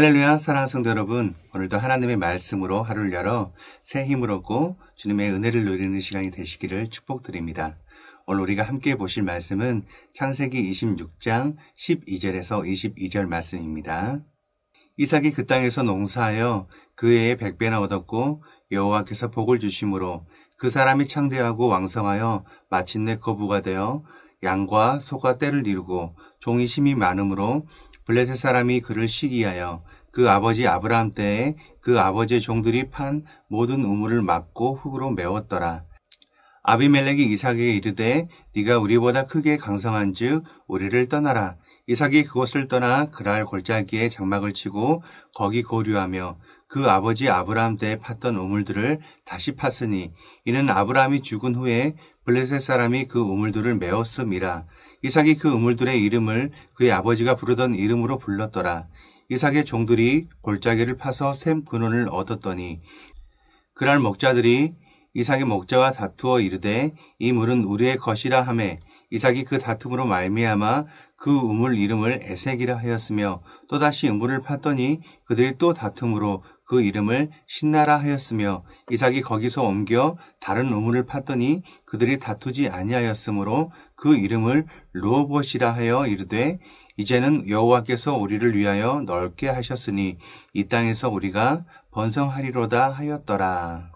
할렐루야, 사랑하는 성도 여러분, 오늘도 하나님의 말씀으로 하루를 열어 새 힘을 얻고 주님의 은혜를 누리는 시간이 되시기를 축복드립니다. 오늘 우리가 함께 보실 말씀은 창세기 26장 12절에서 22절 말씀입니다. 이삭이 그 땅에서 농사하여 그 해에 100배나 얻었고 여호와께서 복을 주심으로 그 사람이 창대하고 왕성하여 마침내 거부가 되어 양과 소가 떼를 이루고 종이 심이 많으므로 블레셋 사람이 그를 시기하여 그 아버지 아브라함 때에 그 아버지의 종들이 판 모든 우물을 막고 흙으로 메웠더라. 아비멜렉이 이삭에게 이르되 네가 우리보다 크게 강성한즉 우리를 떠나라. 이삭이 그곳을 떠나 그랄 골짜기에 장막을 치고 거기 거류하며 그 아버지 아브라함 때에 팠던 우물들을 다시 팠으니 이는 아브라함이 죽은 후에 블레셋 사람이 그 우물들을 메웠음이라. 이삭이 그 우물들의 이름을 그의 아버지가 부르던 이름으로 불렀더라. 이삭의 종들이 골짜기를 파서 샘 근원을 얻었더니 그날 목자들이 이삭의 목자와 다투어 이르되 이 물은 우리의 것이라 하매 이삭이 그 다툼으로 말미암아 그 우물 이름을 에색이라 하였으며 또다시 우물을 팠더니 그들이 또 다툼으로 그 이름을 신나라 하였으며 이삭이 거기서 옮겨 다른 우물을 팠더니 그들이 다투지 아니하였으므로 그 이름을 르호봇이라 하여 이르되 이제는 여호와께서 우리를 위하여 넓게 하셨으니 이 땅에서 우리가 번성하리로다 하였더라.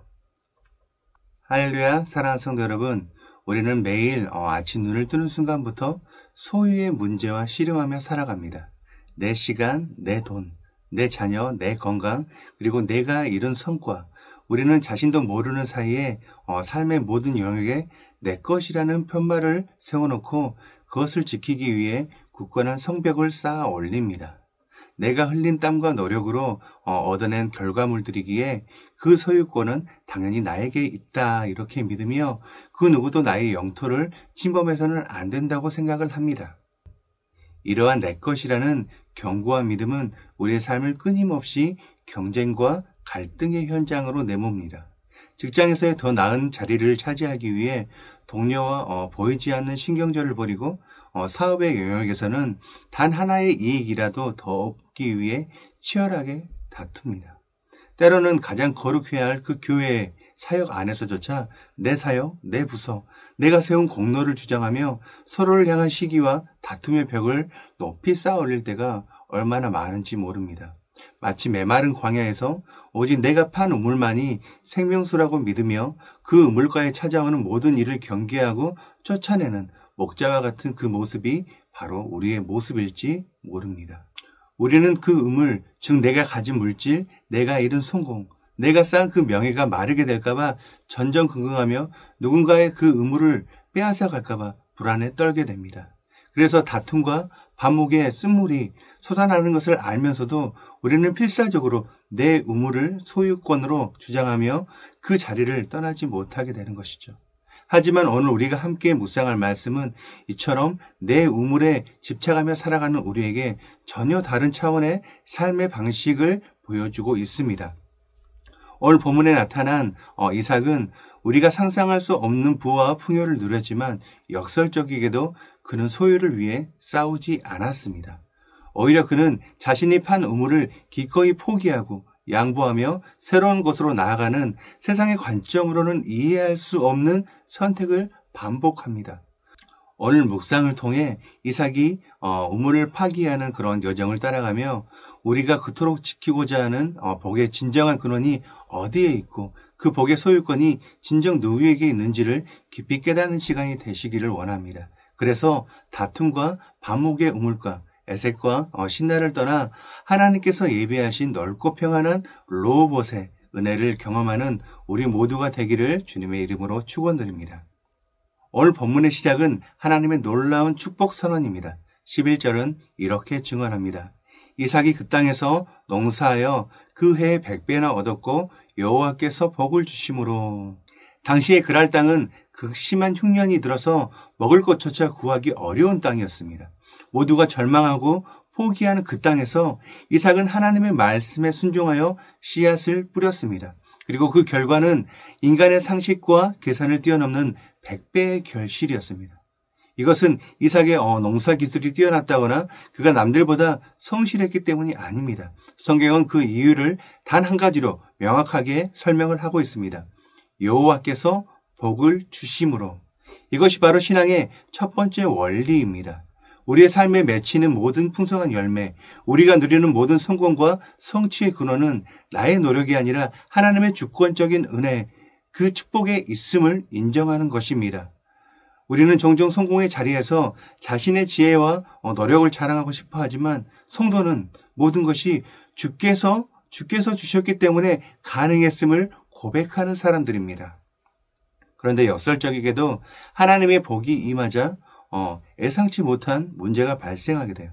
할렐루야, 사랑하는 성도 여러분, 우리는 매일 아침 눈을 뜨는 순간부터 소유의 문제와 씨름하며 살아갑니다. 내 시간, 내 돈, 내 자녀, 내 건강, 그리고 내가 이룬 성과, 우리는 자신도 모르는 사이에 삶의 모든 영역에 내 것이라는 편말을 세워놓고 그것을 지키기 위해 굳건한 성벽을 쌓아 올립니다. 내가 흘린 땀과 노력으로 얻어낸 결과물들이기에 그 소유권은 당연히 나에게 있다 이렇게 믿으며 그 누구도 나의 영토를 침범해서는 안 된다고 생각을 합니다. 이러한 내 것이라는 견고한 믿음은 우리의 삶을 끊임없이 경쟁과 갈등의 현장으로 내몹니다. 직장에서의 더 나은 자리를 차지하기 위해 동료와 보이지 않는 신경전을 벌이고 사업의 영역에서는 단 하나의 이익이라도 더 얻기 위해 치열하게 다툽니다. 때로는 가장 거룩해야 할 그 교회의 사역 안에서조차 내 사역, 내 부서, 내가 세운 공로를 주장하며 서로를 향한 시기와 다툼의 벽을 높이 쌓아 올릴 때가 얼마나 많은지 모릅니다. 마치 메마른 광야에서 오직 내가 판 우물만이 생명수라고 믿으며 그 우물가에 찾아오는 모든 일을 경계하고 쫓아내는 목자와 같은 그 모습이 바로 우리의 모습일지 모릅니다. 우리는 그 우물, 즉 내가 가진 물질, 내가 이룬 성공, 내가 쌓은 그 명예가 마르게 될까봐 전전긍긍하며 누군가의 그 우물을 빼앗아 갈까봐 불안에 떨게 됩니다. 그래서 다툼과 반목의 쓴물이 솟아나는 것을 알면서도 우리는 필사적으로 내 우물을 소유권으로 주장하며 그 자리를 떠나지 못하게 되는 것이죠. 하지만 오늘 우리가 함께 묵상할 말씀은 이처럼 내 우물에 집착하며 살아가는 우리에게 전혀 다른 차원의 삶의 방식을 보여주고 있습니다. 오늘 본문에 나타난 이삭은 우리가 상상할 수 없는 부와 풍요를 누렸지만 역설적이게도 그는 소유를 위해 싸우지 않았습니다. 오히려 그는 자신이 판 우물을 기꺼이 포기하고 양보하며 새로운 곳으로 나아가는 세상의 관점으로는 이해할 수 없는 선택을 반복합니다. 오늘 묵상을 통해 이삭이 우물을 파기하는 그런 여정을 따라가며 우리가 그토록 지키고자 하는 복의 진정한 근원이 어디에 있고 그 복의 소유권이 진정 누구에게 있는지를 깊이 깨닫는 시간이 되시기를 원합니다. 그래서 다툼과 반목의 우물가, 에색과 신나를 떠나 하나님께서 예비하신 넓고 평안한 르호봇의 은혜를 경험하는 우리 모두가 되기를 주님의 이름으로 축원드립니다. 오늘 본문의 시작은 하나님의 놀라운 축복 선언입니다. 11절은 이렇게 증언합니다. 이삭이 그 땅에서 농사하여 그 해에 100배나 얻었고 여호와께서 복을 주심으로. 당시의 그랄 땅은 극심한 흉년이 들어서 먹을 것조차 구하기 어려운 땅이었습니다. 모두가 절망하고 포기하는 그 땅에서 이삭은 하나님의 말씀에 순종하여 씨앗을 뿌렸습니다. 그리고 그 결과는 인간의 상식과 계산을 뛰어넘는 100배의 결실이었습니다. 이것은 이삭의 농사 기술이 뛰어났다거나 그가 남들보다 성실했기 때문이 아닙니다. 성경은 그 이유를 단 한 가지로 명확하게 설명을 하고 있습니다. 여호와께서 복을 주심으로. 이것이 바로 신앙의 첫 번째 원리입니다. 우리의 삶에 맺히는 모든 풍성한 열매, 우리가 누리는 모든 성공과 성취의 근원은 나의 노력이 아니라 하나님의 주권적인 은혜, 그 축복에 있음을 인정하는 것입니다. 우리는 종종 성공의 자리에서 자신의 지혜와 노력을 자랑하고 싶어 하지만 성도는 모든 것이 주께서 주셨기 때문에 가능했음을 고백하는 사람들입니다. 그런데 역설적이게도 하나님의 복이 임하자 예상치 못한 문제가 발생하게 돼요.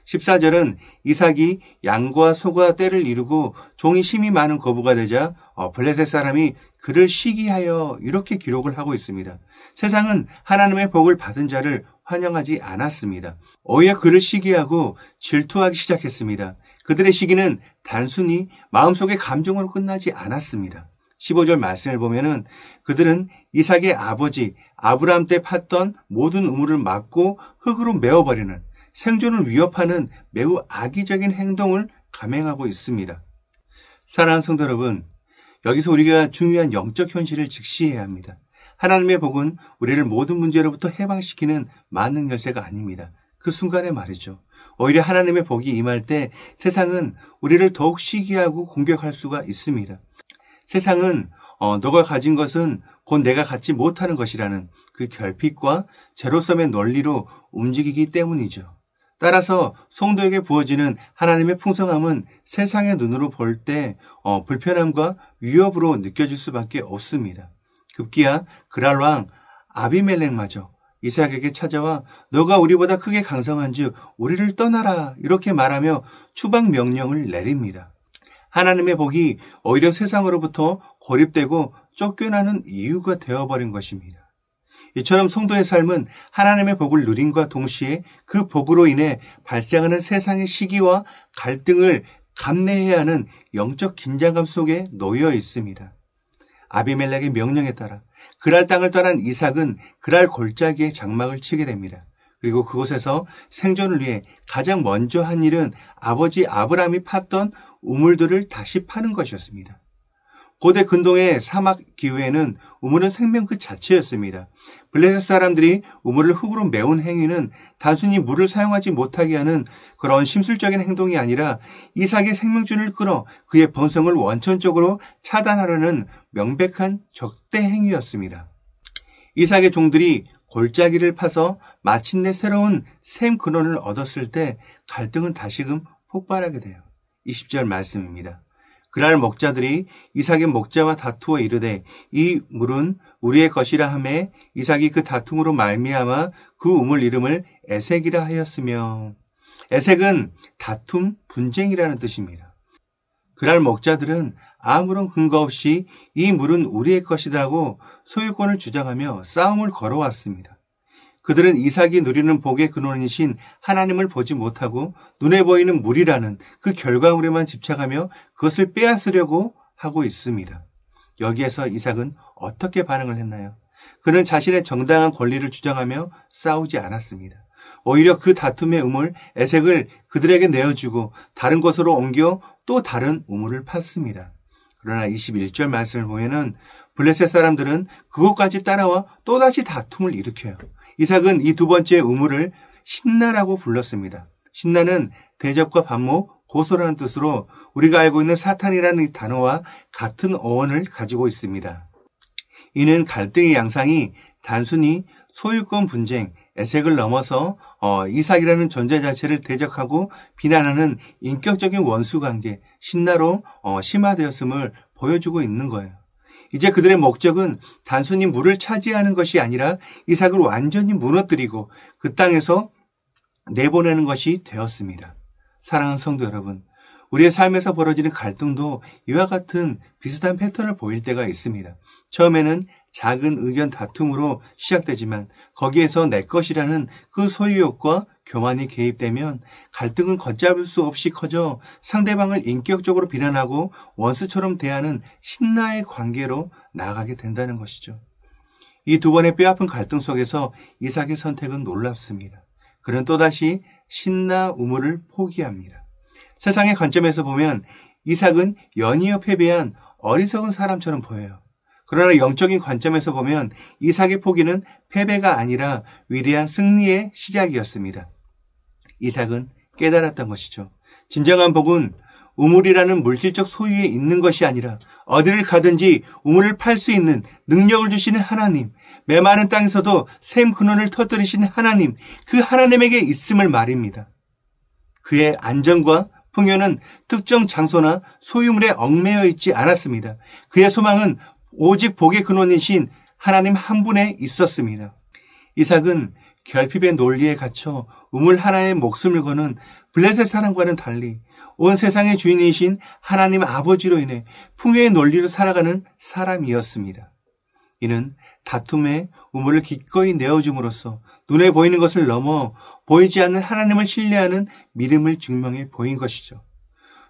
14절은 이삭이 양과 소가 떼를 이루고 종이 심이 많은 거부가 되자 블레셋 사람이 그를 시기하여 이렇게 기록을 하고 있습니다. 세상은 하나님의 복을 받은 자를 환영하지 않았습니다. 오히려 그를 시기하고 질투하기 시작했습니다. 그들의 시기는 단순히 마음속의 감정으로 끝나지 않았습니다. 15절 말씀을 보면은 그들은 이삭의 아버지 아브라함 때 팠던 모든 우물을 막고 흙으로 메워버리는 생존을 위협하는 매우 악의적인 행동을 감행하고 있습니다. 사랑하는 성도 여러분, 여기서 우리가 중요한 영적 현실을 직시해야 합니다. 하나님의 복은 우리를 모든 문제로부터 해방시키는 만능 열쇠가 아닙니다. 그 순간에 말이죠. 오히려 하나님의 복이 임할 때 세상은 우리를 더욱 시기하고 공격할 수가 있습니다. 세상은 너가 가진 것은 곧 내가 갖지 못하는 것이라는 그 결핍과 제로섬의 논리로 움직이기 때문이죠. 따라서 성도에게 부어지는 하나님의 풍성함은 세상의 눈으로 볼 때 불편함과 위협으로 느껴질 수밖에 없습니다. 급기야 그랄 왕 아비멜렉마저 이삭에게 찾아와 너가 우리보다 크게 강성한즉 우리를 떠나라 이렇게 말하며 추방 명령을 내립니다. 하나님의 복이 오히려 세상으로부터 고립되고 쫓겨나는 이유가 되어버린 것입니다. 이처럼 성도의 삶은 하나님의 복을 누림과 동시에 그 복으로 인해 발생하는 세상의 시기와 갈등을 감내해야 하는 영적 긴장감 속에 놓여 있습니다. 아비멜렉의 명령에 따라 그랄 땅을 떠난 이삭은 그랄 골짜기에 장막을 치게 됩니다. 그리고 그곳에서 생존을 위해 가장 먼저 한 일은 아버지 아브라함이 팠던 우물들을 다시 파는 것이었습니다. 고대 근동의 사막 기후에는 우물은 생명 그 자체였습니다. 블레셋 사람들이 우물을 흙으로 메운 행위는 단순히 물을 사용하지 못하게 하는 그런 심술적인 행동이 아니라 이삭의 생명줄을 끊어 그의 번성을 원천적으로 차단하려는 명백한 적대 행위였습니다. 이삭의 종들이 골짜기를 파서 마침내 새로운 샘 근원을 얻었을 때 갈등은 다시금 폭발하게 돼요. 20절 말씀입니다. 그날 목자들이 이삭의 목자와 다투어 이르되 이 물은 우리의 것이라 하매 이삭이 그 다툼으로 말미암아 그 우물 이름을 에색이라 하였으며 에색은 다툼, 분쟁이라는 뜻입니다. 그날 목자들은 아무런 근거 없이 이 물은 우리의 것이라고 소유권을 주장하며 싸움을 걸어왔습니다. 그들은 이삭이 누리는 복의 근원이신 하나님을 보지 못하고 눈에 보이는 물이라는 그 결과물에만 집착하며 그것을 빼앗으려고 하고 있습니다. 여기에서 이삭은 어떻게 반응을 했나요? 그는 자신의 정당한 권리를 주장하며 싸우지 않았습니다. 오히려 그 다툼의 우물 에색을 그들에게 내어주고 다른 곳으로 옮겨 또 다른 우물을 팠습니다. 그러나 21절 말씀을 보면은 블레셋 사람들은 그곳까지 따라와 또다시 다툼을 일으켜요. 이삭은 이 두 번째 우물을 신나라고 불렀습니다. 신나는 대적과 반목, 고소라는 뜻으로 우리가 알고 있는 사탄이라는 이 단어와 같은 어원을 가지고 있습니다. 이는 갈등의 양상이 단순히 소유권 분쟁, 에색을 넘어서 이삭이라는 존재 자체를 대적하고 비난하는 인격적인 원수관계, 신나로 심화되었음을 보여주고 있는 거예요. 이제 그들의 목적은 단순히 물을 차지하는 것이 아니라 이삭을 완전히 무너뜨리고 그 땅에서 내보내는 것이 되었습니다. 사랑하는 성도 여러분, 우리의 삶에서 벌어지는 갈등도 이와 같은 비슷한 패턴을 보일 때가 있습니다. 처음에는 작은 의견 다툼으로 시작되지만 거기에서 내 것이라는 그 소유욕과 교만이 개입되면 갈등은 걷잡을 수 없이 커져 상대방을 인격적으로 비난하고 원수처럼 대하는 신나의 관계로 나아가게 된다는 것이죠. 이 두 번의 뼈아픈 갈등 속에서 이삭의 선택은 놀랍습니다. 그는 또다시 신나 우물을 포기합니다. 세상의 관점에서 보면 이삭은 연이어 패배한 어리석은 사람처럼 보여요. 그러나 영적인 관점에서 보면 이삭의 포기는 패배가 아니라 위대한 승리의 시작이었습니다. 이삭은 깨달았던 것이죠. 진정한 복은 우물이라는 물질적 소유에 있는 것이 아니라 어디를 가든지 우물을 팔 수 있는 능력을 주시는 하나님, 메마른 땅에서도 샘 근원을 터뜨리시는 하나님, 그 하나님에게 있음을 말입니다. 그의 안정과 풍요는 특정 장소나 소유물에 얽매여 있지 않았습니다. 그의 소망은 오직 복의 근원이신 하나님 한 분에 있었습니다. 이삭은 결핍의 논리에 갇혀 우물 하나에 목숨을 거는 블레셋 사람과는 달리 온 세상의 주인이신 하나님 아버지로 인해 풍요의 논리로 살아가는 사람이었습니다. 이는 다툼의 우물을 기꺼이 내어줌으로써 눈에 보이는 것을 넘어 보이지 않는 하나님을 신뢰하는 믿음을 증명해 보인 것이죠.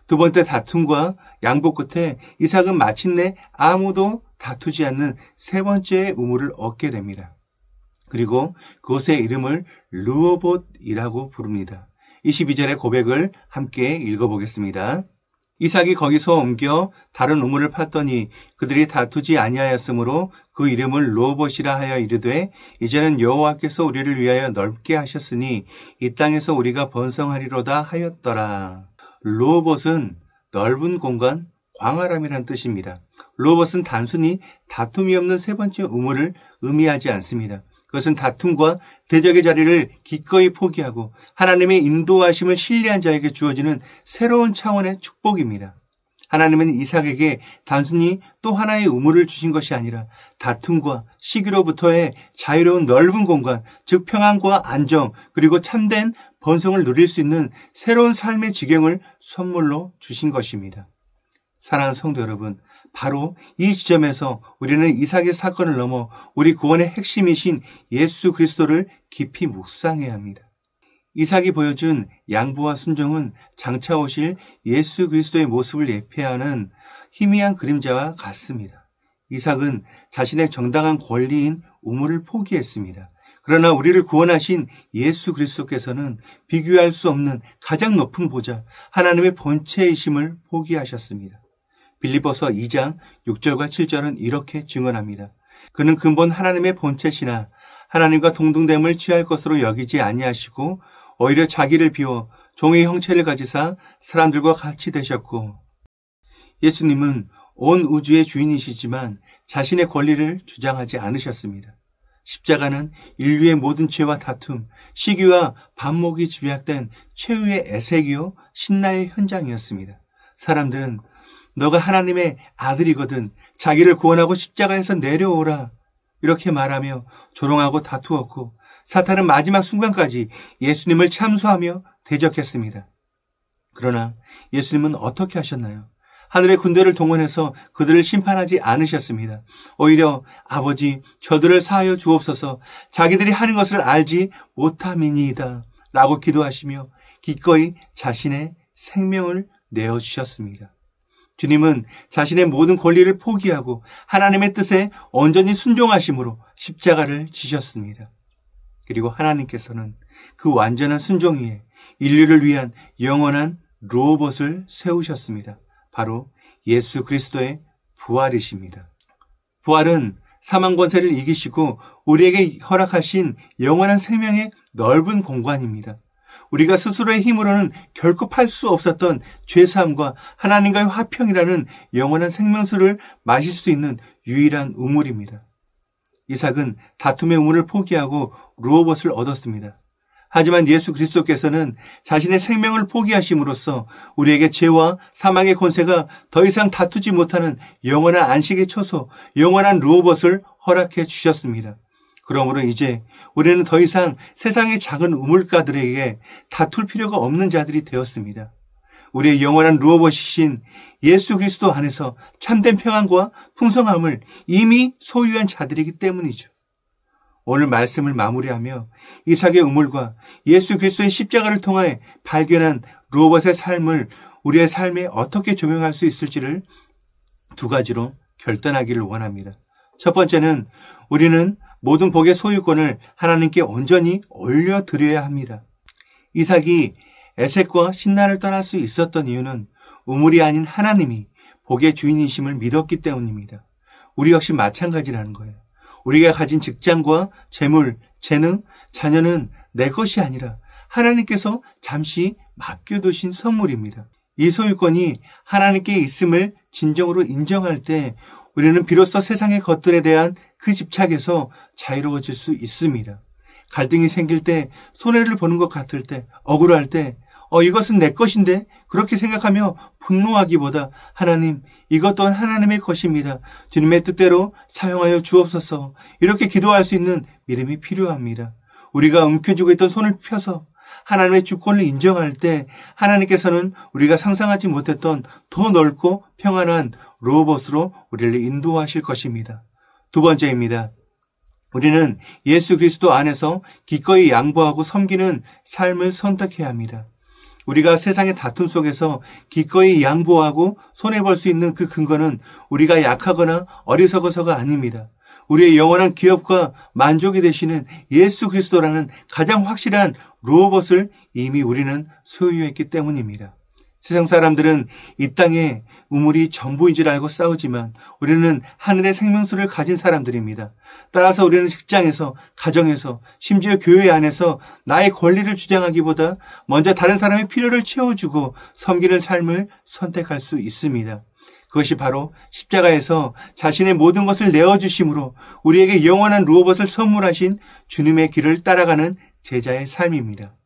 두 번째 다툼과 양보 끝에 이삭은 마침내 아무도 다투지 않는 세 번째의 우물을 얻게 됩니다. 그리고 그곳의 이름을 르호봇이라고 부릅니다. 22절의 고백을 함께 읽어보겠습니다. 이삭이 거기서 옮겨 다른 우물을 팠더니 그들이 다투지 아니하였으므로 그 이름을 르호봇이라 하여 이르되 이제는 여호와께서 우리를 위하여 넓게 하셨으니 이 땅에서 우리가 번성하리로다 하였더라. 르호봇은 넓은 공간, 광활함이란 뜻입니다. 르호봇은 단순히 다툼이 없는 세 번째 우물을 의미하지 않습니다. 그것은 다툼과 대적의 자리를 기꺼이 포기하고 하나님의 인도하심을 신뢰한 자에게 주어지는 새로운 차원의 축복입니다. 하나님은 이삭에게 단순히 또 하나의 우물을 주신 것이 아니라 다툼과 시기로부터의 자유로운 넓은 공간, 즉 평안과 안정, 그리고 참된 번성을 누릴 수 있는 새로운 삶의 지경을 선물로 주신 것입니다. 사랑하는 성도 여러분, 바로 이 지점에서 우리는 이삭의 사건을 넘어 우리 구원의 핵심이신 예수 그리스도를 깊이 묵상해야 합니다. 이삭이 보여준 양보와 순종은 장차 오실 예수 그리스도의 모습을 예표하는 희미한 그림자와 같습니다. 이삭은 자신의 정당한 권리인 우물을 포기했습니다. 그러나 우리를 구원하신 예수 그리스도께서는 비교할 수 없는 가장 높은 보좌, 하나님의 본체이심을 포기하셨습니다. 빌립보서 2장 6절과 7절은 이렇게 증언합니다. 그는 근본 하나님의 본체시나 하나님과 동등됨을 취할 것으로 여기지 아니하시고 오히려 자기를 비워 종의 형체를 가지사 사람들과 같이 되셨고, 예수님은 온 우주의 주인이시지만 자신의 권리를 주장하지 않으셨습니다. 십자가는 인류의 모든 죄와 다툼, 시기와 반목이 집약된 최후의 애색이요 신나의 현장이었습니다. 사람들은 너가 하나님의 아들이거든 자기를 구원하고 십자가에서 내려오라 이렇게 말하며 조롱하고 다투었고, 사탄은 마지막 순간까지 예수님을 참소하며 대적했습니다. 그러나 예수님은 어떻게 하셨나요? 하늘의 군대를 동원해서 그들을 심판하지 않으셨습니다. 오히려 아버지 저들을 사하여 주옵소서, 자기들이 하는 것을 알지 못함이니이다 라고 기도하시며 기꺼이 자신의 생명을 내어주셨습니다. 주님은 자신의 모든 권리를 포기하고 하나님의 뜻에 온전히 순종하심으로 십자가를 지셨습니다. 그리고 하나님께서는 그 완전한 순종 위에 인류를 위한 영원한 르호봇을 세우셨습니다. 바로 예수 그리스도의 부활이십니다. 부활은 사망 권세를 이기시고 우리에게 허락하신 영원한 생명의 넓은 공간입니다. 우리가 스스로의 힘으로는 결코 팔 수 없었던 죄사함과 하나님과의 화평이라는 영원한 생명수를 마실 수 있는 유일한 우물입니다. 이삭은 다툼의 우물을 포기하고 르호봇을 얻었습니다. 하지만 예수 그리스도께서는 자신의 생명을 포기하심으로써 우리에게 죄와 사망의 권세가 더 이상 다투지 못하는 영원한 안식의 초소, 영원한 르호봇을 허락해 주셨습니다. 그러므로 이제 우리는 더 이상 세상의 작은 우물가들에게 다툴 필요가 없는 자들이 되었습니다. 우리의 영원한 르호봇이신 예수 그리스도 안에서 참된 평안과 풍성함을 이미 소유한 자들이기 때문이죠. 오늘 말씀을 마무리하며 이삭의 우물과 예수 그리스도의 십자가를 통해 발견한 르호봇의 삶을 우리의 삶에 어떻게 적용할 수 있을지를 두 가지로 결단하기를 원합니다. 첫 번째는 우리는 모든 복의 소유권을 하나님께 온전히 올려드려야 합니다. 이삭이 에색과 신나를 떠날 수 있었던 이유는 우물이 아닌 하나님이 복의 주인이심을 믿었기 때문입니다. 우리 역시 마찬가지라는 거예요. 우리가 가진 직장과 재물, 재능, 자녀는 내 것이 아니라 하나님께서 잠시 맡겨두신 선물입니다. 이 소유권이 하나님께 있음을 진정으로 인정할 때 우리는 비로소 세상의 것들에 대한 그 집착에서 자유로워질 수 있습니다. 갈등이 생길 때, 손해를 보는 것 같을 때, 억울할 때 이것은 내 것인데 그렇게 생각하며 분노하기보다 하나님, 이것 또한 하나님의 것입니다. 주님의 뜻대로 사용하여 주옵소서. 이렇게 기도할 수 있는 믿음이 필요합니다. 우리가 움켜쥐고 있던 손을 펴서 하나님의 주권을 인정할 때 하나님께서는 우리가 상상하지 못했던 더 넓고 평안한 로봇으로 우리를 인도하실 것입니다. 두 번째입니다. 우리는 예수 그리스도 안에서 기꺼이 양보하고 섬기는 삶을 선택해야 합니다. 우리가 세상의 다툼 속에서 기꺼이 양보하고 손해볼 수 있는 그 근거는 우리가 약하거나 어리석어서가 아닙니다. 우리의 영원한 기업과 만족이 되시는 예수 그리스도라는 가장 확실한 로봇을 이미 우리는 소유했기 때문입니다. 세상 사람들은 이 땅에 우물이 전부인 줄 알고 싸우지만 우리는 하늘의 생명수를 가진 사람들입니다. 따라서 우리는 직장에서, 가정에서, 심지어 교회 안에서 나의 권리를 주장하기보다 먼저 다른 사람의 필요를 채워주고 섬기는 삶을 선택할 수 있습니다. 그것이 바로 십자가에서 자신의 모든 것을 내어주심으로 우리에게 영원한 로봇을 선물하신 주님의 길을 따라가는 제자의 삶입니다.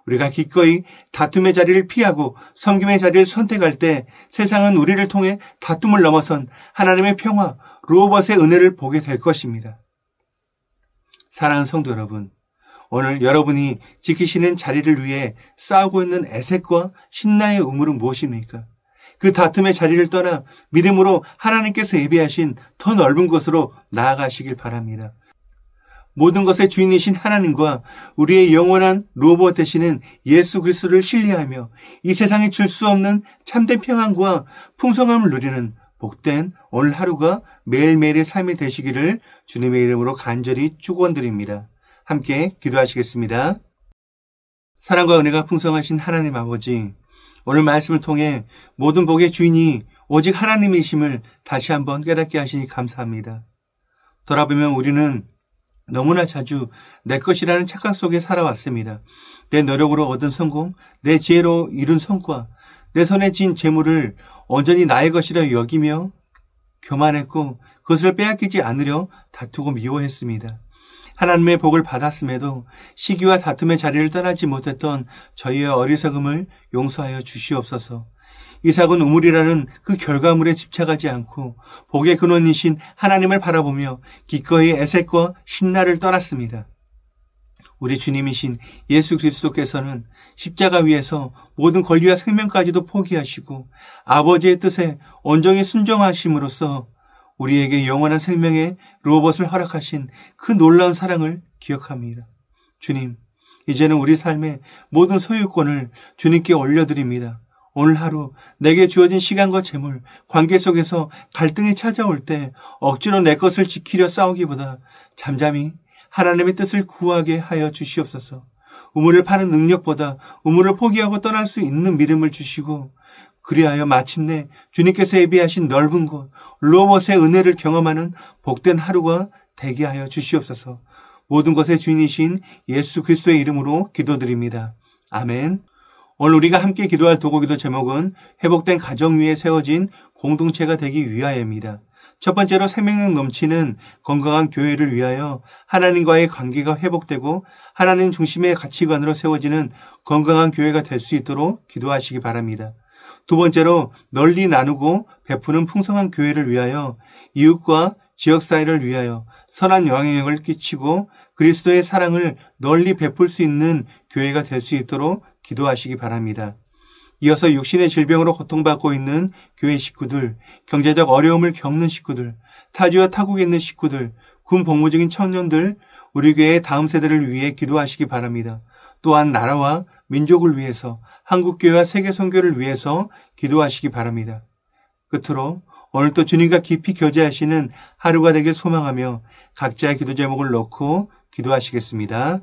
우리가 기꺼이 다툼의 자리를 피하고 섬김의 자리를 선택할 때 세상은 우리를 통해 다툼을 넘어선 하나님의 평화, 로봇의 은혜를 보게 될 것입니다. 사랑하는 성도 여러분, 오늘 여러분이 지키시는 자리를 위해 싸우고 있는 에색과 신나의 우물은 무엇입니까? 그 다툼의 자리를 떠나 믿음으로 하나님께서 예비하신 더 넓은 곳으로 나아가시길 바랍니다. 모든 것의 주인이신 하나님과 우리의 영원한 로봇 되시는 예수 그리스도를 신뢰하며 이 세상에 줄 수 없는 참된 평안과 풍성함을 누리는 복된 오늘 하루가 매일매일의 삶이 되시기를 주님의 이름으로 간절히 축원드립니다. 함께 기도하시겠습니다. 사랑과 은혜가 풍성하신 하나님 아버지, 오늘 말씀을 통해 모든 복의 주인이 오직 하나님이심을 다시 한번 깨닫게 하시니 감사합니다. 돌아보면 우리는 너무나 자주 내 것이라는 착각 속에 살아왔습니다. 내 노력으로 얻은 성공, 내 지혜로 이룬 성과, 내 손에 쥔 재물을 온전히 나의 것이라 여기며 교만했고 그것을 빼앗기지 않으려 다투고 미워했습니다. 하나님의 복을 받았음에도 시기와 다툼의 자리를 떠나지 못했던 저희의 어리석음을 용서하여 주시옵소서. 이삭은 우물이라는 그 결과물에 집착하지 않고 복의 근원이신 하나님을 바라보며 기꺼이 에색과 신나를 떠났습니다. 우리 주님이신 예수 그리스도께서는 십자가 위에서 모든 권리와 생명까지도 포기하시고 아버지의 뜻에 온전히 순종하심으로써 우리에게 영원한 생명의 로봇을 허락하신 그 놀라운 사랑을 기억합니다. 주님, 이제는 우리 삶의 모든 소유권을 주님께 올려드립니다. 오늘 하루 내게 주어진 시간과 재물, 관계 속에서 갈등이 찾아올 때 억지로 내 것을 지키려 싸우기보다 잠잠히 하나님의 뜻을 구하게 하여 주시옵소서. 우물을 파는 능력보다 우물을 포기하고 떠날 수 있는 믿음을 주시고 그리하여 마침내 주님께서 예비하신 넓은 곳, 로봇의 은혜를 경험하는 복된 하루가 되게 하여 주시옵소서. 모든 것의 주인이신 예수 그리스도의 이름으로 기도드립니다. 아멘. 오늘 우리가 함께 기도할 도구기도 제목은 회복된 가정 위에 세워진 공동체가 되기 위하여입니다. 첫 번째로 생명력 넘치는 건강한 교회를 위하여 하나님과의 관계가 회복되고 하나님 중심의 가치관으로 세워지는 건강한 교회가 될 수 있도록 기도하시기 바랍니다. 두 번째로 널리 나누고 베푸는 풍성한 교회를 위하여 이웃과 지역사회를 위하여 선한 영향력을 끼치고 그리스도의 사랑을 널리 베풀 수 있는 교회가 될 수 있도록 기도하시기 바랍니다. 이어서 육신의 질병으로 고통받고 있는 교회 식구들, 경제적 어려움을 겪는 식구들, 타지와 타국에 있는 식구들, 군 복무 중인 청년들, 우리 교회의 다음 세대를 위해 기도하시기 바랍니다. 또한 나라와 민족을 위해서, 한국교회와 세계 선교를 위해서 기도하시기 바랍니다. 끝으로 오늘도 주님과 깊이 교제하시는 하루가 되길 소망하며 각자의 기도 제목을 놓고 기도하시겠습니다.